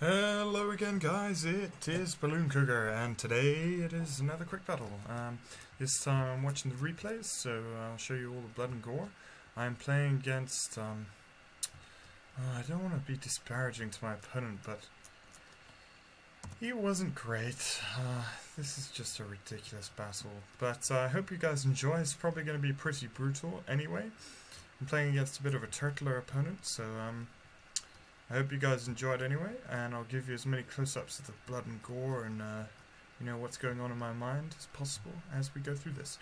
Hello again, guys. It is Balloon Cougar, and today it is another quick battle. This time I'm watching the replays, so I'll show you all the blood and gore. I'm playing against. I don't want to be disparaging to my opponent, but he wasn't great. This is just a ridiculous battle, but I hope you guys enjoy. It's probably going to be pretty brutal anyway. I'm playing against a bit of a turtler opponent, so I hope you guys enjoyed anyway, and I'll give you as many close-ups of the blood and gore and you know what's going on in my mind as possible as we go through this.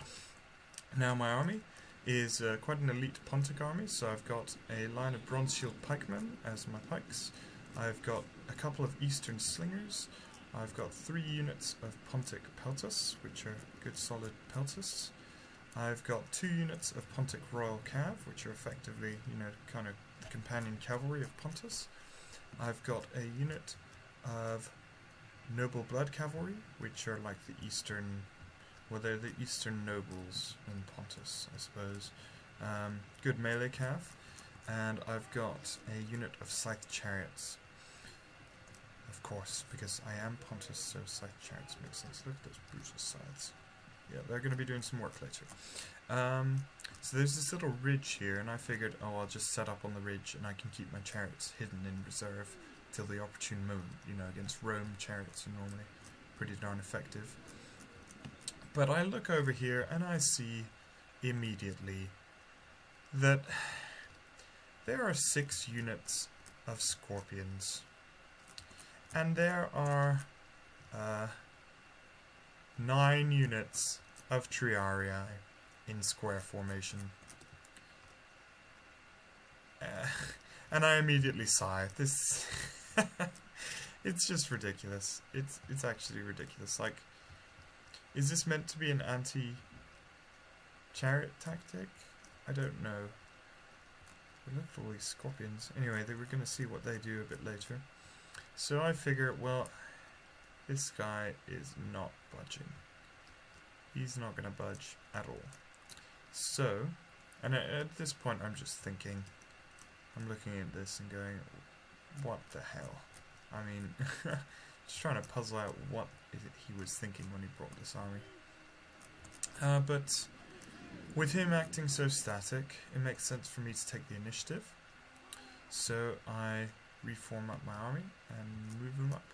Now my army is quite an elite Pontic army, so I've got a line of Bronze Shield Pikemen as my pikes. I've got a couple of Eastern Slingers. I've got 3 units of Pontic Peltas, which are good solid Peltas. I've got 2 units of Pontic Royal Cav, which are effectively, you know, kind of the companion cavalry of Pontus. I've got a unit of Noble Blood Cavalry, which are like the Eastern, well, they're the Eastern nobles in Pontus, I suppose. Good melee cav. And I've got a unit of Scythe Chariots. Of course, because I am Pontus, so Scythe Chariots make sense. Look at those brutal scythes. Yeah, they're going to be doing some work later. So there's this little ridge here, and I figured, oh, I'll just set up on the ridge and I can keep my chariots hidden in reserve till the opportune moment. You know, against Rome, chariots are normally pretty darn effective. But I look over here and I see immediately that there are 6 units of scorpions, and there are 9 units of Triarii in square formation. And I immediately sigh. This it's just ridiculous. It's actually ridiculous. Like, is this meant to be an anti-chariot tactic? I don't know. We look for all these scorpions. Anyway, we're going to see what they do a bit later. So I figure, well, this guy is not budging. He's not going to budge at all. So, and at this point I'm just thinking, I'm looking at this and going, what the hell? I mean, just trying to puzzle out what he was thinking when he brought this army. But with him acting so static, it makes sense for me to take the initiative. So I reform up my army and move them up.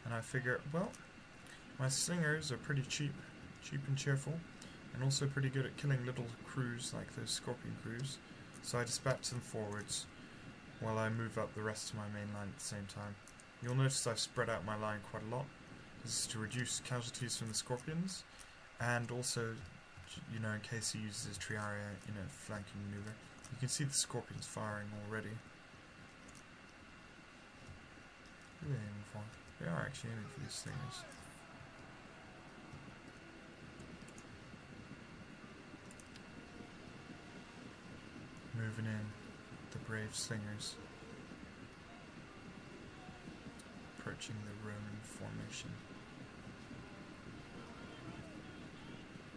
And I figure, well, my slingers are pretty cheap and cheerful, and also pretty good at killing little crews like those scorpion crews. So I dispatch them forwards while I move up the rest of my main line at the same time. You'll notice I've spread out my line quite a lot. This is to reduce casualties from the scorpions, and also, you know, in case he uses his Triarii in a flanking maneuver. You can see the scorpions firing already. Who are they aiming for? They are actually aiming for these slingers. Moving in, the brave slingers. Approaching the Roman formation.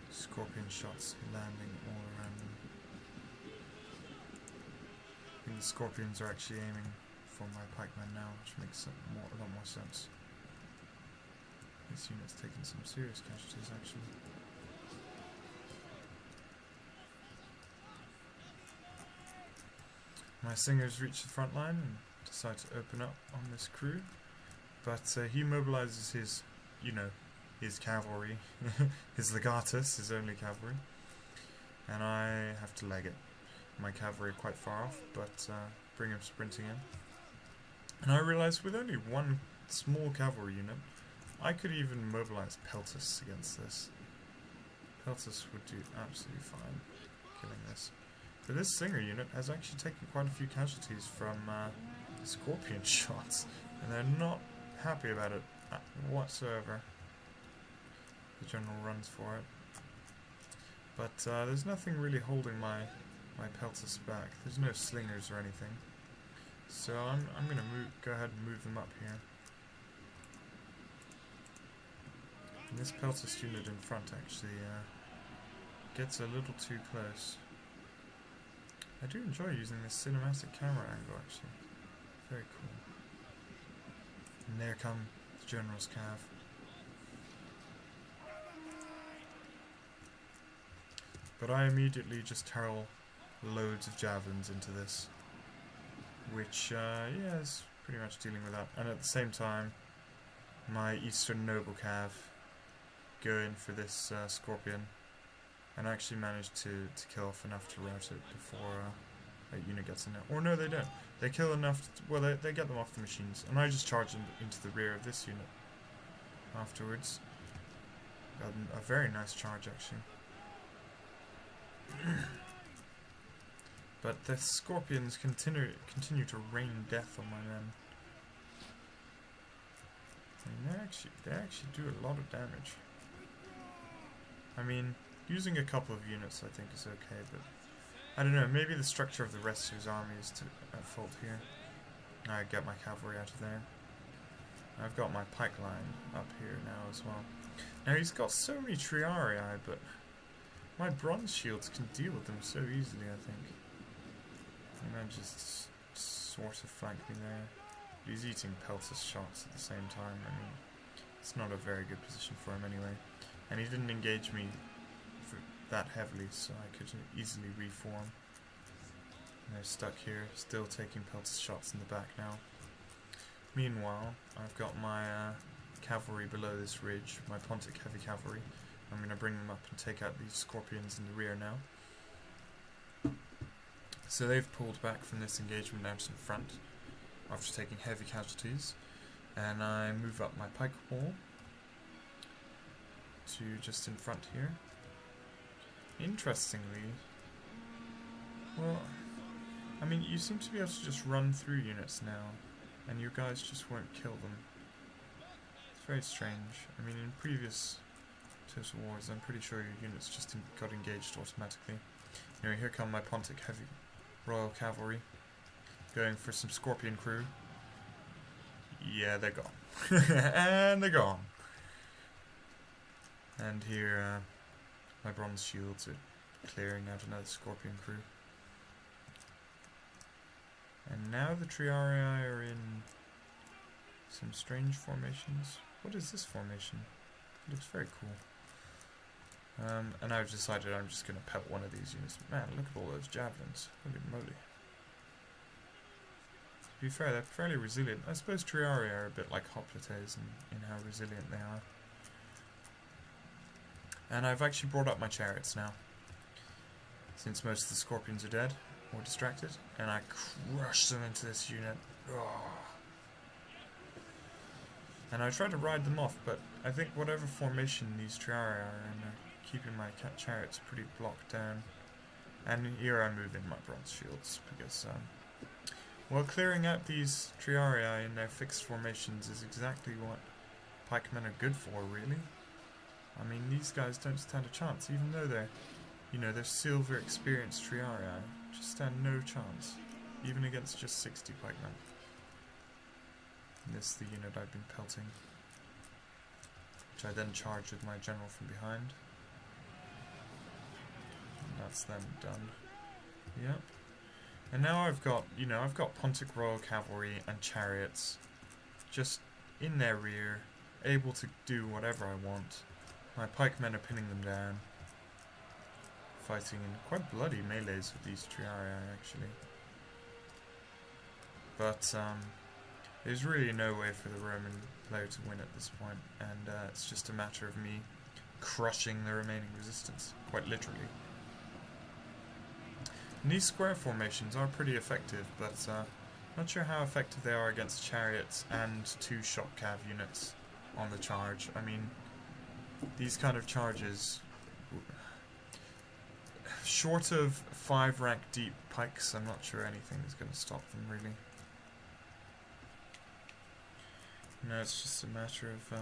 Scorpion shots landing all around them. I think the scorpions are actually aiming for my pikemen now, which makes a lot more sense. This unit's taking some serious casualties actually. My slingers reach the front line and decide to open up on this crew, but he mobilizes his, you know, his cavalry, his legatus, his only cavalry, and I have to leg it. My cavalry are quite far off, but bring him sprinting in. And I realize with only one small cavalry unit, I could even mobilize Peltas against this. Peltas would do absolutely fine killing this. But this slinger unit has actually taken quite a few casualties from scorpion shots, and they're not happy about it whatsoever. The general runs for it. But there's nothing really holding my Peltas back. There's no slingers or anything. So I'm going to go ahead and move them up here. And this Peltas unit in front actually gets a little too close. I do enjoy using this cinematic camera angle actually. Very cool. And there come the General's Cav. But I immediately just hurl loads of javelins into this, which, yeah, is pretty much dealing with that. And at the same time, my Eastern Noble Cav go in for this Scorpion, and actually manage to kill off enough to rout it before that unit gets in there. Or no, they don't. They kill enough, well, they get them off the machines, and I just charge them into the rear of this unit afterwards. A very nice charge, actually. But the Scorpions continue to rain death on my men. And they actually do a lot of damage. I mean, using a couple of units I think is okay, but I don't know, maybe the structure of the rest of his army is at fault here. I get my cavalry out of there. I've got my pike line up here now as well. Now he's got so many Triarii, but my bronze shields can deal with them so easily, I think. He manages to sort of flank me there. He's eating Peltus shots at the same time. I mean, it's not a very good position for him anyway. And he didn't engage me that heavily, so I could easily reform. And they're stuck here, still taking Peltus shots in the back now. Meanwhile, I've got my cavalry below this ridge, my Pontic heavy cavalry. I'm going to bring them up and take out these Scorpions in the rear now. So they've pulled back from this engagement out in front after taking heavy casualties, and I move up my pike wall to just in front here. Interestingly, well, I mean, you seem to be able to just run through units now, and your guys just won't kill them. It's very strange. I mean, in previous Total Wars, I'm pretty sure your units just got engaged automatically. Anyway, here come my Pontic heavy Royal Cavalry, going for some Scorpion crew. Yeah, they're gone. And they're gone. And here, my bronze shields are clearing out another Scorpion crew. And now the Triarii are in some strange formations. What is this formation? It looks very cool. And I've decided I'm just going to pelt one of these units. Man, look at all those javelins. Holy moly. To be fair, they're fairly resilient. I suppose Triarii are a bit like hoplites in how resilient they are. And I've actually brought up my chariots now, since most of the Scorpions are dead or distracted, and I crush them into this unit. Oh. And I try to ride them off, but I think whatever formation these Triarii are in are keeping my chariots pretty blocked down. And here I move in my bronze shields, because well, clearing out these Triarii in their fixed formations is exactly what pikemen are good for, really. I mean, these guys don't stand a chance, even though they're, you know, they're silver experienced Triarii. Just stand no chance, even against just 60 pikemen. And this is the unit I've been pelting, which I then charge with my general from behind. And that's them done. Yep. And now I've got, you know, I've got Pontic Royal Cavalry and chariots just in their rear, able to do whatever I want. My pikemen are pinning them down, fighting in quite bloody melees with these Triarii, actually. But there's really no way for the Roman player to win at this point, and it's just a matter of me crushing the remaining resistance, quite literally. And these square formations are pretty effective, but not sure how effective they are against chariots and 2 shock cav units on the charge. I mean, these kind of charges, short of 5 rank deep pikes, I'm not sure anything is going to stop them, really. No, it's just a matter of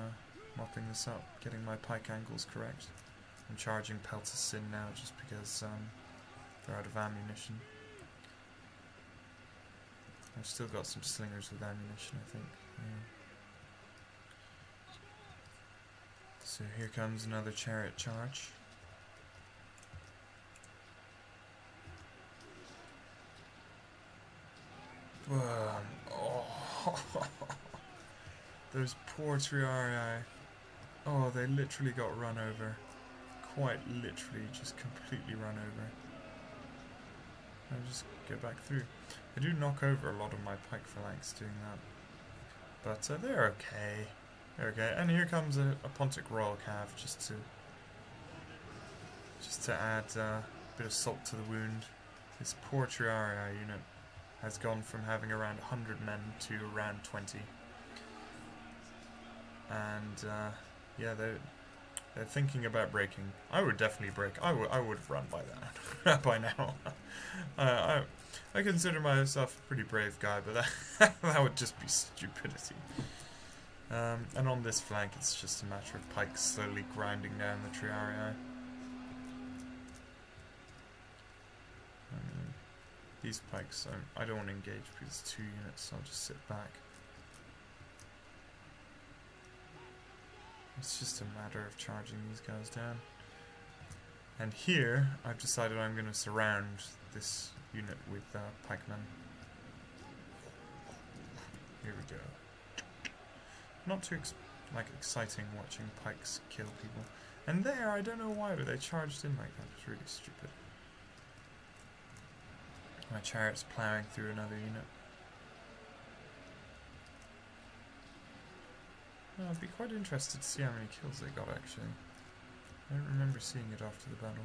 mopping this up, getting my pike angles correct. I'm charging Peltus in now just because they're out of ammunition. I've still got some slingers with ammunition, I think. Yeah. So here comes another chariot charge. Oh. Those poor Triarii. Oh, they literally got run over. Quite literally, just completely run over. I'll just go back through. I do knock over a lot of my pike phalanx doing that. But they're okay. They're okay. And here comes a Pontic Royal Cav just to add a bit of salt to the wound. This poor Triarii unit has gone from having around 100 men to around 20. And yeah, they're thinking about breaking. I would definitely break. I would have run by that by now. I consider myself a pretty brave guy, but that would just be stupidity. And on this flank, it's just a matter of pikes slowly grinding down the Triarii. I mean, these pikes, I don't want to engage because it's 2 units, so I'll just sit back. It's just a matter of charging these guys down. And here, I've decided I'm going to surround this unit with pikemen. Here we go. Not too exciting watching pikes kill people. And there, I don't know why, but they charged in like that. It's really stupid. My chariot's ploughing through another unit. Well, I'd be quite interested to see how many kills they got, actually. I don't remember seeing it after the battle.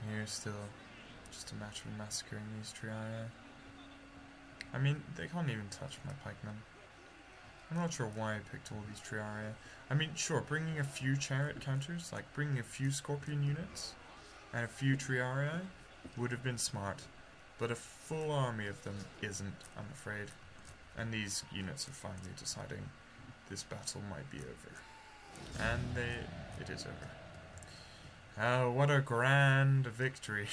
Here's still just a matter of massacring these Triarii. I mean, they can't even touch my pikemen. I'm not sure why I picked all these Triarii. I mean, sure, bringing a few chariot counters, like bringing a few scorpion units, and a few Triarii would have been smart. But a full army of them isn't, I'm afraid. And these units are finally deciding this battle might be over. And it is over. Oh, what a grand victory.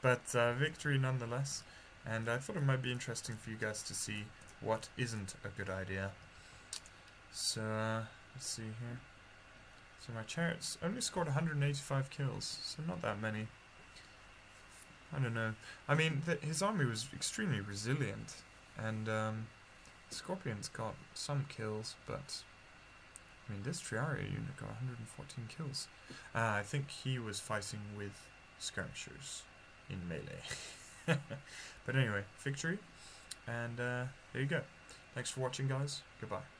But victory nonetheless. And I thought it might be interesting for you guys to see what isn't a good idea. So, let's see here. So my chariots only scored 185 kills, so not that many. I don't know. I mean, his army was extremely resilient, and Scorpions got some kills, but I mean, this Triarii unit got 114 kills. I think he was fighting with skirmishers in melee. But anyway, victory, and there you go. Thanks for watching, guys. Goodbye.